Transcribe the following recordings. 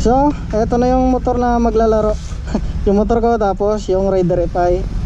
So, eto na yung motor na maglalaro. Yung motor ko tapos yung Raider FI.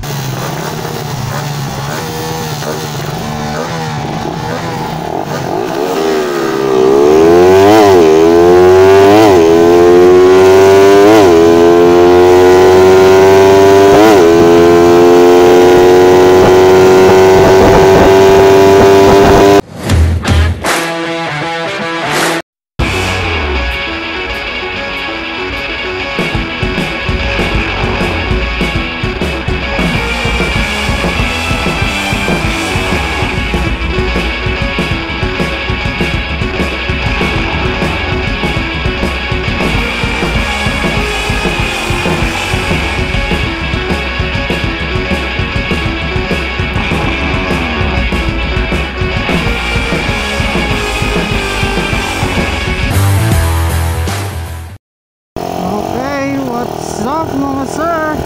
Mga sir,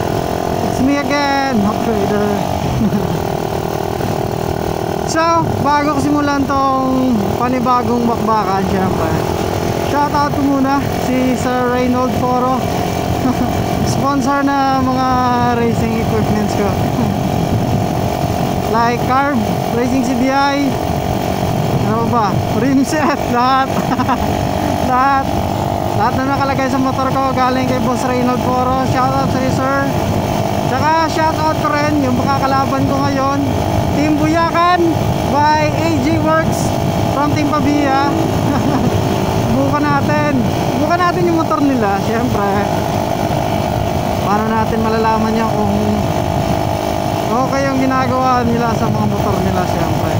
it's me again, Upgrader. So, bago ko simulan tong panibagong bakbakan, syempre shoutout ko muna si Sir Reynold Foro. Sponsor na mga racing equipments ko. Like carb, racing CDI, ano ba, rim set, lahat. Lahat na nakalagay sa motor ko galing kay Boss Reynold Foro. Shoutout sa iyo, sir. Tsaka shoutout ko rin yung makakalaban ko ngayon, Team Buyakan by AG Works from Team Pabia. Subukan natin yung motor nila. Siyempre, paano natin malalaman yan kung okay yung ginagawa nila sa mga motor nila. Siyempre,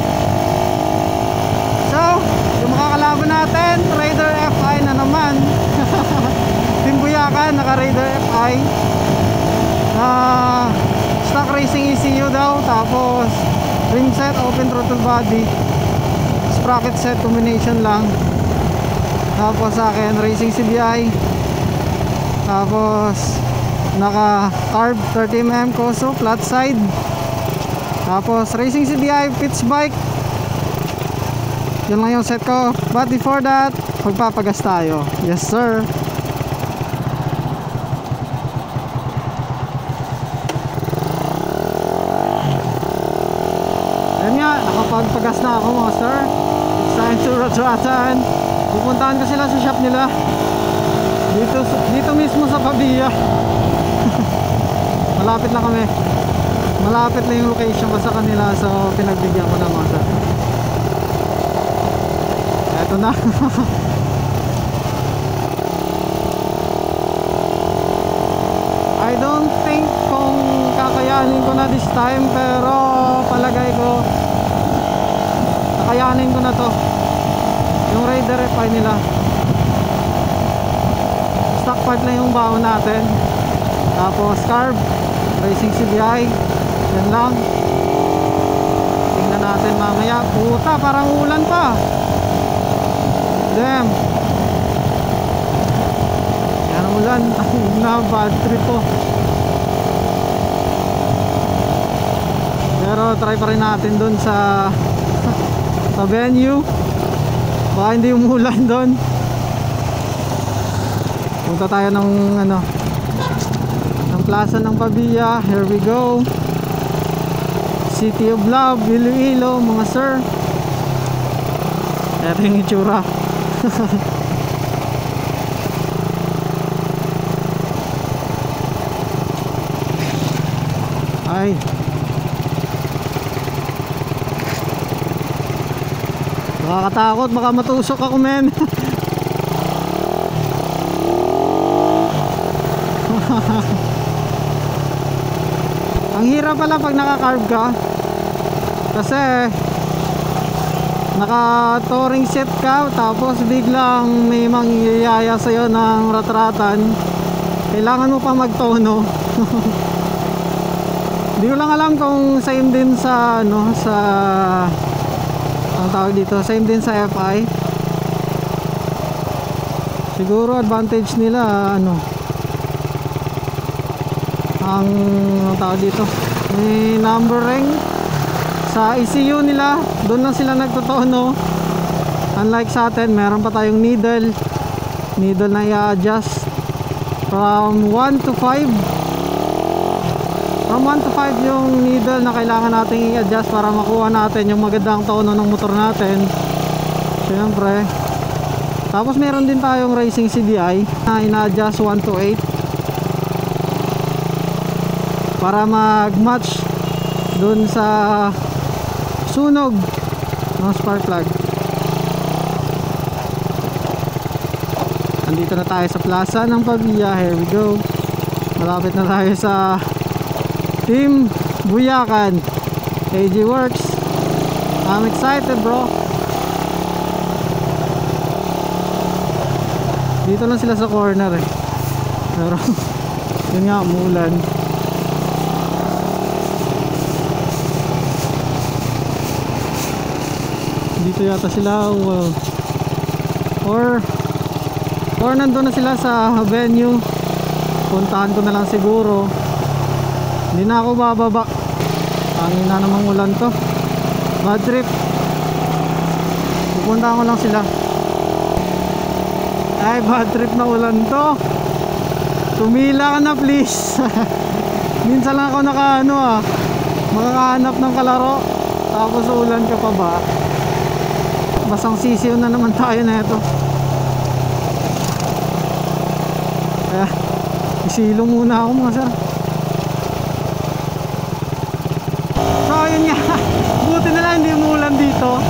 so yung makakalaban natin, Raider FI na naman. Team Buyakan, naka Raider FI, stock racing ECU daw, tapos rim set, open throttle body, sprocket set combination lang. Tapos sa akin racing CDI, tapos naka carb 30mm Koso flat side, tapos racing CDI pitch bike. Yun lang yung set ko. But before that, magpapagas tayo. Yes sir. Ayan nga, nakapagpagas na ako mga sir. It's time to ratratan. Pupuntahan ko sila sa shop nila dito mismo sa Pabia. Malapit lang kami. Malapit lang yung location ko sa kanila. So pinagbigyan ko na mga sir. Eto na. I don't think kung kakayanin ko na this time, pero palagay ko kakayanin ko na to. Yung Raider FI nila, stock part lang yung baon natin. Tapos carb, racing CDI, yan lang. Tingnan natin mamaya. Puta, parang ulan pa. Damn. Yan ang ulan. Na bad trip po. Pero try pa rin natin dun sa venue. Baka hindi umulan dun. Punta tayo ng ng plaza ng Pabia. Here we go. City of Love, Iloilo mga sir. Ito yung itsura. Ay, nakakatakot, baka matusok ako men. Ang hirap pala pag naka-carb ka, kasi naka-touring set ka, tapos biglang may mangyayaya sa'yo ng ratratan, kailangan mo pa magtono. Hindi ko lang alam kung same din sa sa ang tawag dito, same din sa FI. Siguro advantage nila ang tawag dito, may numbering sa ECU nila, doon lang sila nagtotono. Unlike sa atin, meron pa tayong needle needle na i-adjust from 1 to 5. From 1 to 5 yung needle na kailangan nating i-adjust para makuha natin yung magandang tono ng motor natin. Siyempre. Tapos meron din tayong racing CDI na ina-adjust 1 to 8 para mag-match dun sa sunog ng spark plug. Andito na tayo sa plaza ng Pavia. Here we go. Malapit na tayo sa Team Buyakan AG Works. I'm excited, bro. Dito lang sila sa corner eh. Pero yun nga, umulan. Dito yata sila, or nandun na sila sa venue. Puntahan ko na lang siguro. Hindi na ako bababa. Hangin na namang ulan to. Bad trip. Pupuntahan ko lang sila. Ay, bad trip na ulan to. Tumila ka na please. Minsan lang ako makakahanap ng kalaro. Tapos ulan ka pa ba? Basang sisiw na naman tayo na ito. Kaya isilong muna ako mga sir. So yun nga. Buti na lang hindi umulan dito.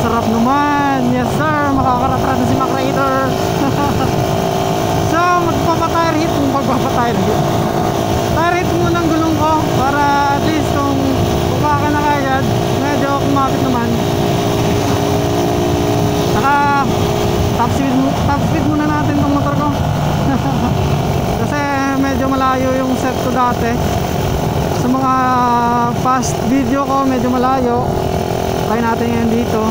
Sarap naman. Yes sir, makakaratrat na si MacRaider. So magpapatire hit. Magpapatire hit. Tire hit muna ang gulong ko para at least kung bumaka na kagad medyo kumapit naman. Saka top speed muna natin tong motor ko. Kasi medyo malayo yung set ko dati. Sa mga past video ko medyo malayo. Try natin yan dito.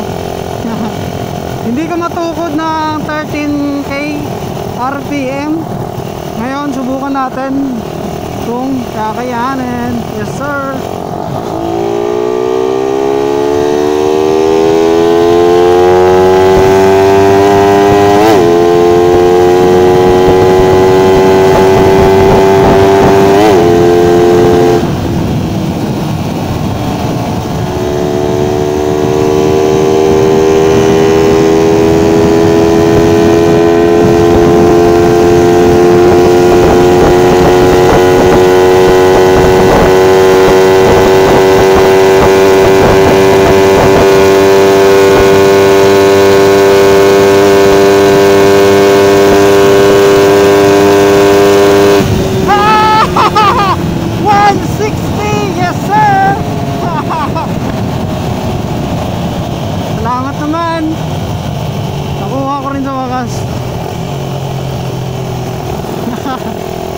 Hindi ko matukod ng 13k RPM. Ngayon subukan natin kung kakayanin. Yes sir.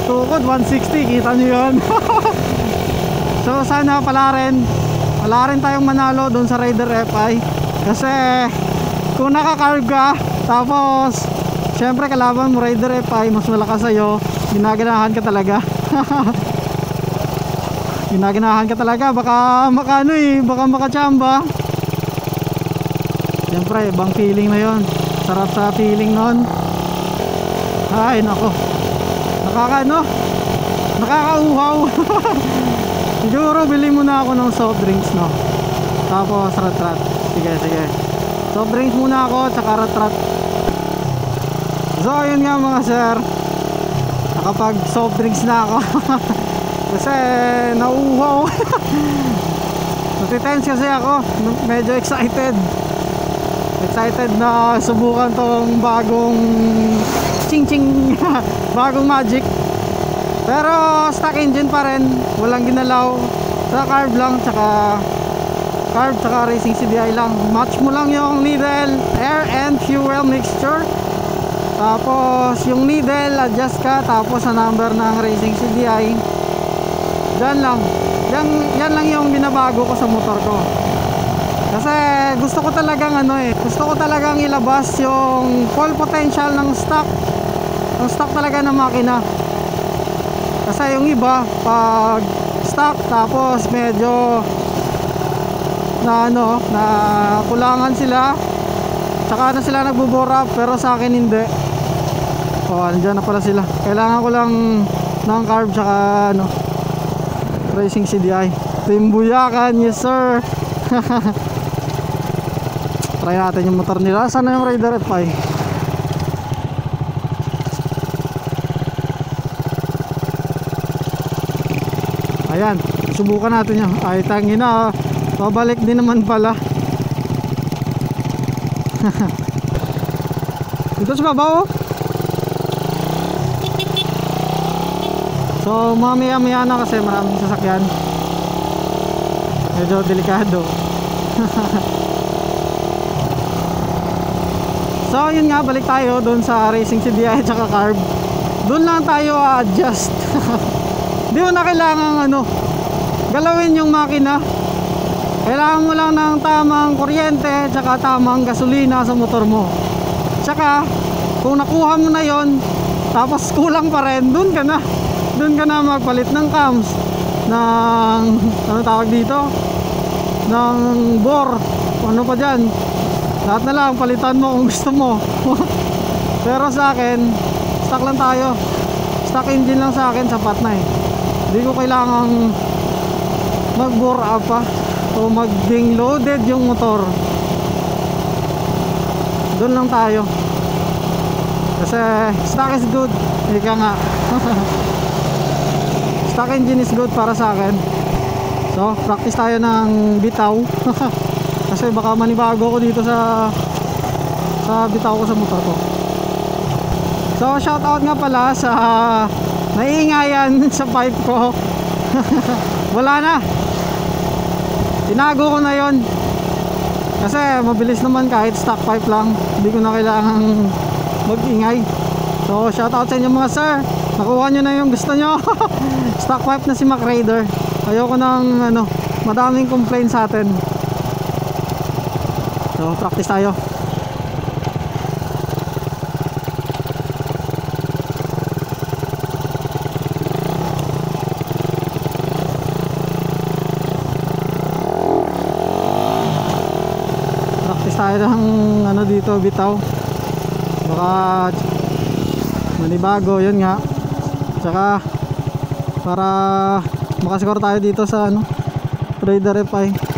Tukod 160, kita nyo yun. So sana pala rin tayong manalo dun sa Raider FI. Kasi kung nakakarb ka, tapos syempre kalaban mo Raider FI, mas malakas sa'yo, ginaganahan ka talaga. Ginaganahan ka talaga, baka makachamba. Syempre ibang feeling na yon. Sarap sa feeling nun. Ay nako, nakakauhaw. Siguro bili muna ako ng soft drinks, no? Tapos rat-rat. Sige soft drinks muna ako, tsaka rat-rat. So ayun nga mga sir, nakapag soft drinks na ako. Kasi nauuhaw. Natitense kasi ako. Medyo excited na subukan tong bagong ching bagong Magic. Pero stock engine pa rin, walang ginalaw. Sa carb lang, tsaka racing CDI lang. Match mo lang yung needle, air and fuel mixture. Tapos yung needle, adjust ka. Tapos sa number ng racing CDI, yan lang yung binabago ko sa motor ko. Kasi gusto ko talagang ilabas yung full potential ng stock talaga ng makina. Kasi yung iba pag stock tapos medyo na kulangan sila, Saka na sila nagbo-bore up, pero sa akin hindi. Oh, andyan na pala sila. Kailangan ko lang ng carb tsaka ano, Racing CDI. Team Buyakan, yes sir. Try natin yung motor nila. Saan na yung Raider FI? Ayan, subukan natin yun. Ay, tangin na, pabalik din naman pala. Dito sa baba, oh. So mamaya-maya na kasi maraming sasakyan. Medyo delikado. So yun nga, balik tayo doon sa Racing CDI at saka carb. Doon lang tayo adjust. Di mo na kailangan ano, galawin yung makina. Kailangan mo lang ng tamang kuryente at saka tamang gasolina sa motor mo. Tsaka kung nakuha mo na yon, tapos kulang pa rin, doon ka na magpalit ng cams, ng ano tawag dito, ng bore, ano pa dyan, lahat na lang palitan mo kung gusto mo. Pero sa akin, stock lang tayo, stock engine lang sa akin, sapat na eh. Hindi ko kailangang mag bore up pa o mag ding loaded yung motor. Doon lang tayo kasi stock is good, ika nga. Stock engine is good para sa akin. So practice tayo ng bitaw. Kasi baka manibago ko dito sa bitaw ko sa motor ko. So shout out nga pala sa naiingayan sa pipe ko. Wala na, tinago ko na yon. Kasi mabilis naman kahit stock pipe lang, hindi ko na kailangan mag-ingay. So shout out sa inyo mga sir, nakuha nyo na yung gusto nyo. Stock pipe na si Mac Raider. Ayoko ng ano, madaming complaint sa atin. So practice tayo. Practice tayo ng ano dito, bitaw. Baka manibago, yun nga. Tsaka para makascore tayo dito sa ano, Raider FI.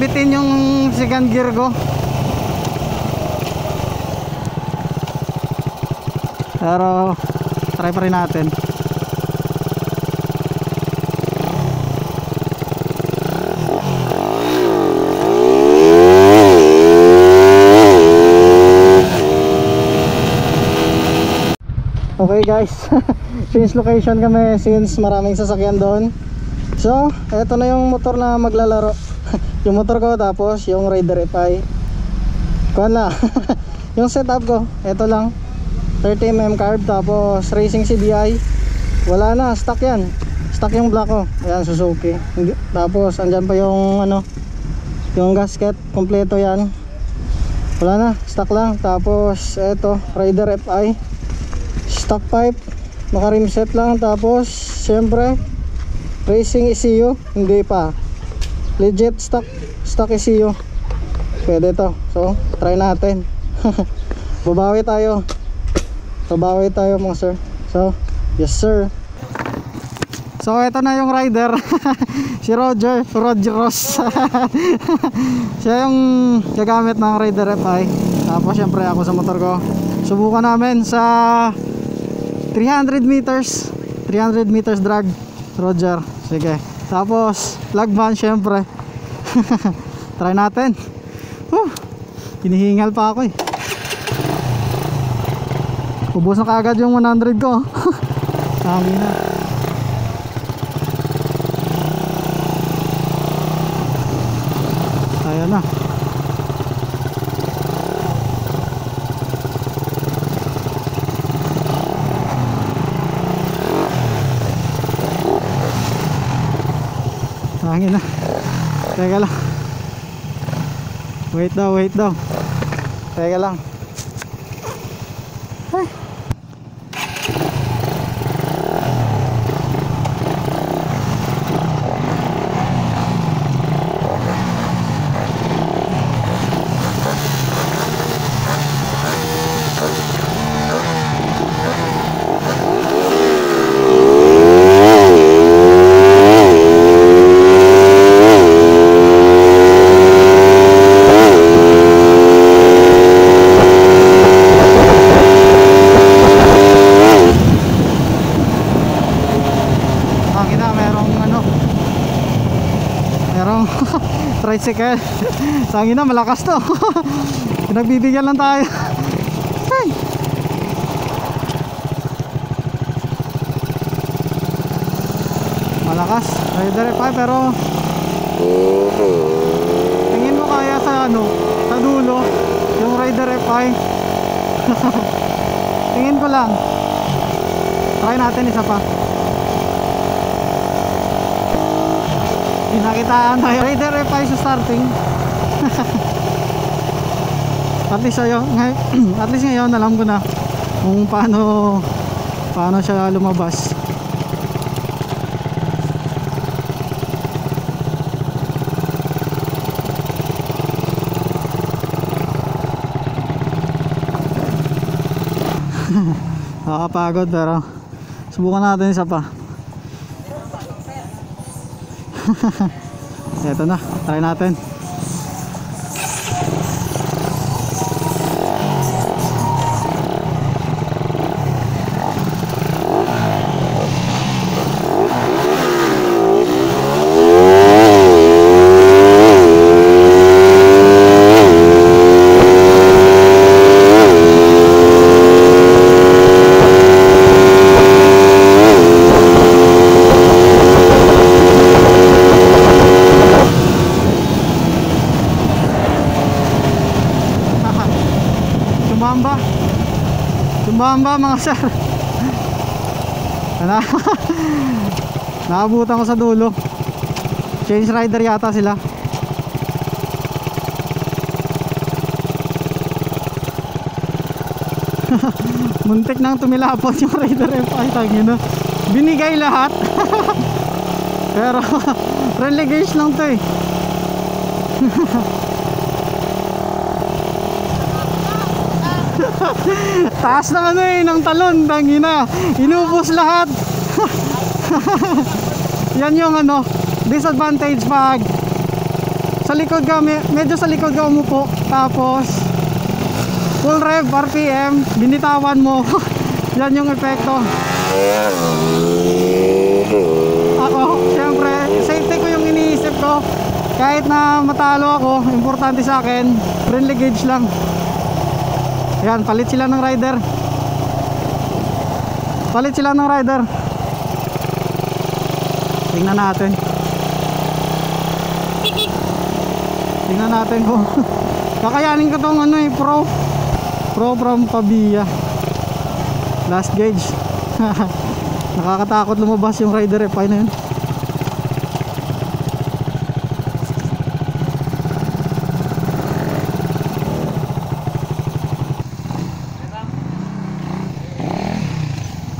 Bitin yung second gear ko. Pero try pa rin natin. Okay guys. Change location kami since maraming sasakyan doon. So eto na yung motor na maglalaro. Yung motor ko, tapos yung Raider FI. Kuha na. Yung setup ko, eto lang, 30mm carb, tapos Racing CDI. Wala na, stock yan. Stock yung black ko. Ayan, Suzuki. Tapos andyan pa yung ano, yung gasket, kompleto yan. Wala na, stock lang. Tapos eto, Raider FI, stock pipe, naka rim set lang. Tapos syempre Racing ECU, hindi pa, legit stock ECU. Pwede to. So try natin. Babawi tayo mga sir. So yes sir. So ito na yung rider. Si Roger Ross. Siya yung gagamit ng Raider FI. Tapos syempre ako sa motor ko. Subukan namin sa 300 meters drag. Roger, sige. Tapos lag van syempre. Try natin. Hinihingal pa ako eh. Ubos na kaagad yung 100 ko. Tangin na. Ayan na. Tangin na. Teka lang. Wait daw. Teka lang. Ay. Tricycle. Tangin na, malakas to. Pinagbibigyan lang tayo. Ay. Malakas Raider F5 pero tingin mo kaya sa ano, sa dulo yung Raider F5. Tingin ko lang. Try natin isa pa. Pinakitaan tayo Raider F5 sa starting. At least ngayon alam ko na kung paano siya lumabas. Nakakapagod pero subukan natin isa pa. Ito na, try natin. Tumbamba mga sir. Nakabutan ko sa dulo. Change rider yata sila. Muntik nang tumilapot yung Raider F5. Tangina, binigay lahat. Pero relegation lang to eh. Taas ng ano eh, ng talon. Tangina, inubos lahat. Yan yung ano, disadvantage pag sa likod ka, medyo sa likod ka umupo, tapos full rev RPM, binitawan mo. Yan yung epekto. Ako, syempre, safety ko yung iniisip ko. Kahit na matalo ako, importante sa akin, friendly gauge lang. Yan, palit sila ng rider. Tingnan natin kung kakayanin ko tong ano eh, pro from Pabia. Last gauge. Nakakatakot lumabas yung Raider F5 na yun.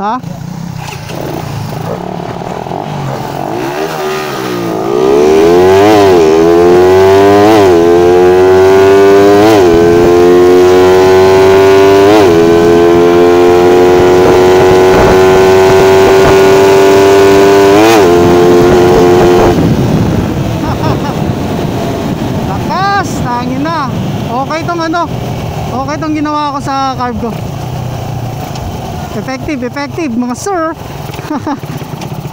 Ha? Lakas, tangin na. Okay tong ano, okay tong ginawa ko sa carb ko. Effective mga sir.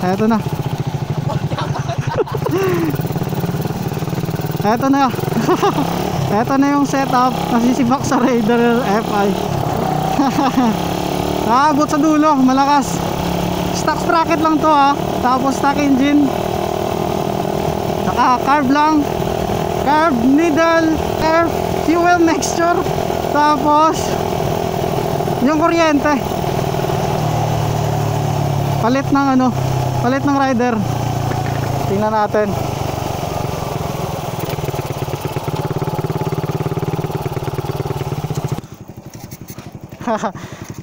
Eto na. Eto na yung setup. Nasisibak sa Raider F5. Nakabot sa dulo, malakas. Stock sprocket lang to ha. Tapos stock engine. Saka carb lang. Carb, needle, air, fuel mixture. Tapos yung kuryente. Palit ng rider. Tingnan natin.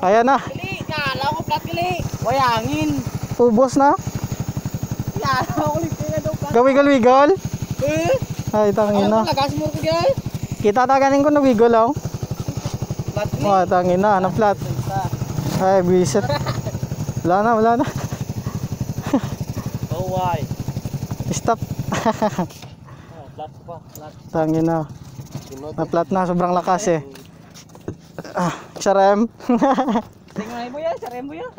Ayan na. Kili, kala ko plat kili. Wayangin. Ubos na. Kala ko ulit kaya daw plat. Gawigol-wigol. Ay, Ano tangin na. lagas mo ko gyal? Kita taganin ko na wigol oh. Plat ni. Oh, tangin na, na flat. Ay, bisit. Wala na, wala na. Oh why? Stop. Plat pa, plat. Tangin na. Na flat na, sobrang lakas eh. XRM. Tingnan mo ya, sare mo ya.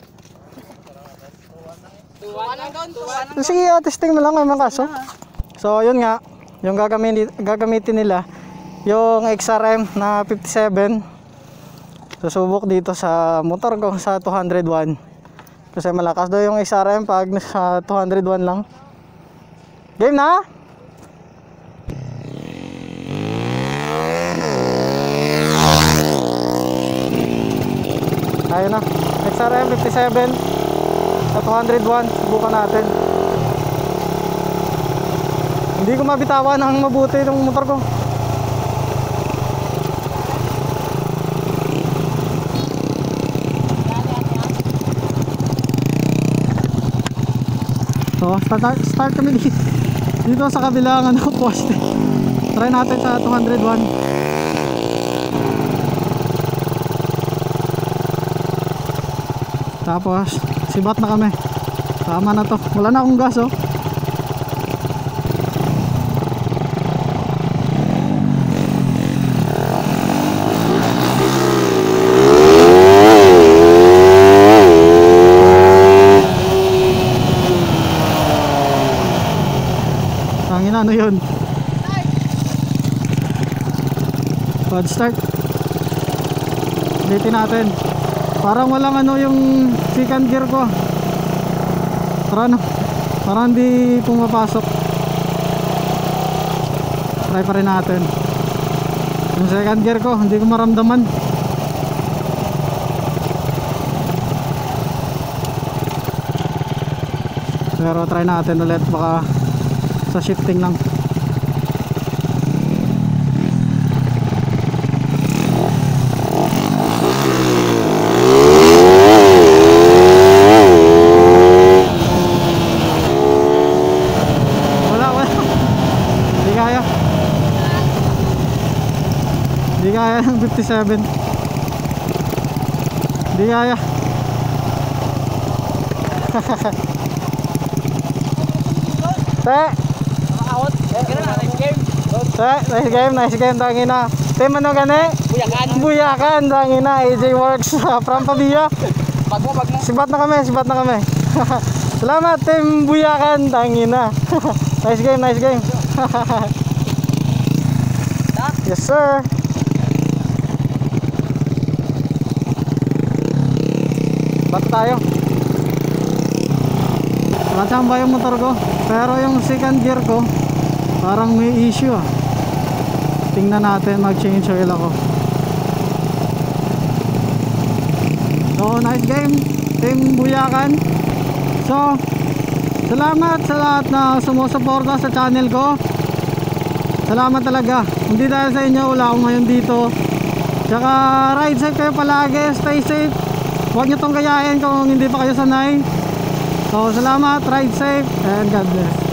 Tuwan ang doon, tuwan. Sige, testing mo lang may mga kaso. So, yun nga, yung gagamitin nila, yung XRM na 57. Susubok dito sa motor ko sa 201. Kasi malakas daw yung XRM pag sa 201 lang. Game na? Ayun na, XRM 57 sa 201, subukan natin. Hindi ko mabitawan ng mabuti itong motor ko. So, start kami dito sa kabilang poste. Try natin sa 201. Tapos sibat na kami. Tama na to. Wala na akong gas oh. Tangin na, ano yun? Pod start. Ulitin natin. Parang walang ano yung second gear ko. Parang hindi pumapasok. Try pa rin natin. Yung second gear ko hindi ko maramdaman. Pero try natin ulit, baka sa shifting lang. Hindi kaya ng 57. Hindi kaya. Nice game, tangin na. Team ano gani? Buyakan, tangin na. AJ Works from Pabia. Sibat na kami. Salamat team Buyakan, tangin na. Nice game. Yes sir. Bato tayo. Nakachamba yung motor ko, pero yung second gear ko parang may issue ah. Tingnan natin, mag change oil ako. So nice game team Buyakan. So salamat sa lahat na sumusuporta sa channel ko. Salamat talaga. Hindi dahil sa inyo wala akong ngayon dito. Tsaka ride safe kayo palagi, stay safe. Huwag nyo tong kayain kung hindi pa kayo sanay. So salamat, ride safe and God bless.